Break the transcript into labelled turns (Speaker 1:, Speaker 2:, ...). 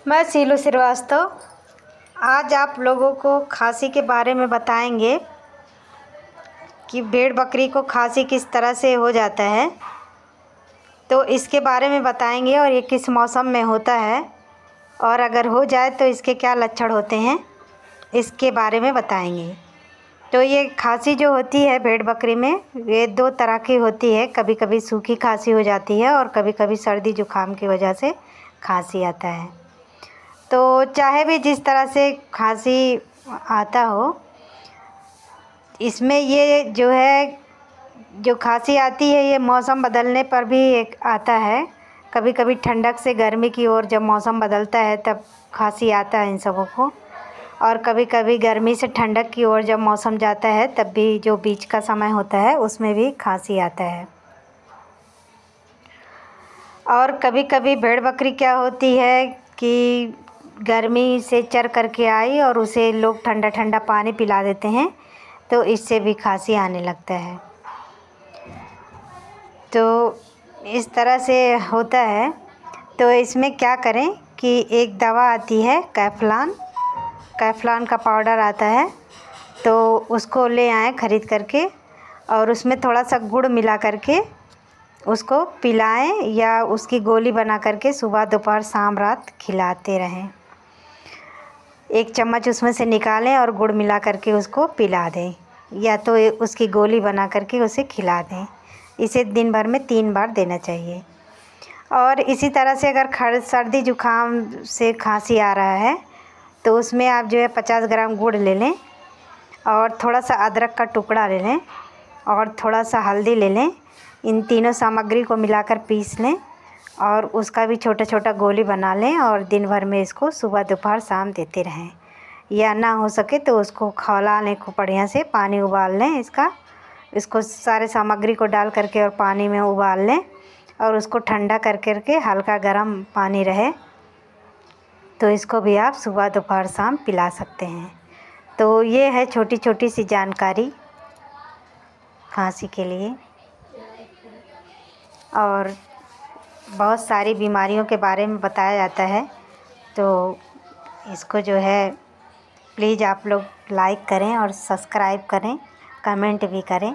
Speaker 1: मैं सीलू श्रीवास्तव आज आप लोगों को खांसी के बारे में बताएंगे कि भेड़ बकरी को खांसी किस तरह से हो जाता है। तो इसके बारे में बताएंगे और ये किस मौसम में होता है और अगर हो जाए तो इसके क्या लक्षण होते हैं, इसके बारे में बताएंगे। तो ये खांसी जो होती है भेड़ बकरी में, ये दो तरह की होती है। कभी कभी सूखी खांसी हो जाती है और कभी कभी सर्दी जुकाम की वजह से खांसी आता है। तो चाहे भी जिस तरह से खांसी आता हो, इसमें ये जो है, जो खांसी आती है ये मौसम बदलने पर भी एक आता है। कभी कभी ठंडक से गर्मी की ओर जब मौसम बदलता है तब खांसी आता है इन सबों को, और कभी कभी गर्मी से ठंडक की ओर जब मौसम जाता है तब भी जो बीच का समय होता है उसमें भी खांसी आता है। और कभी कभी भेड़ बकरी क्या होती है कि गर्मी से चर करके आई और उसे लोग ठंडा ठंडा पानी पिला देते हैं, तो इससे भी खांसी आने लगता है। तो इस तरह से होता है। तो इसमें क्या करें कि एक दवा आती है कैफ्लान का पाउडर आता है, तो उसको ले आएँ ख़रीद करके और उसमें थोड़ा सा गुड़ मिला करके उसको पिलाएं या उसकी गोली बना करके सुबह दोपहर शाम रात खिलाते रहें। 1 चम्मच उसमें से निकालें और गुड़ मिला करके उसको पिला दें, या तो उसकी गोली बना करके उसे खिला दें। इसे दिन भर में 3 बार देना चाहिए। और इसी तरह से अगर सर्दी जुकाम से खांसी आ रहा है तो उसमें आप जो है 50 ग्राम गुड़ ले लें और थोड़ा सा अदरक का टुकड़ा ले लें और थोड़ा सा हल्दी ले लें। इन तीनों सामग्री को मिलाकर पीस लें और उसका भी छोटा छोटा गोली बना लें और दिन भर में इसको सुबह दोपहर शाम देते रहें। या ना हो सके तो उसको खौला लें, खूब बढ़िया से पानी उबाल लें। इसको सारे सामग्री को डाल करके और पानी में उबाल लें और उसको ठंडा कर करके हल्का गर्म पानी रहे तो इसको भी आप सुबह दोपहर शाम पिला सकते हैं। तो ये है छोटी छोटी सी जानकारी खांसी के लिए। और बहुत सारी बीमारियों के बारे में बताया जाता है, तो इसको जो है प्लीज़ आप लोग लाइक करें और सब्सक्राइब करें, कमेंट भी करें।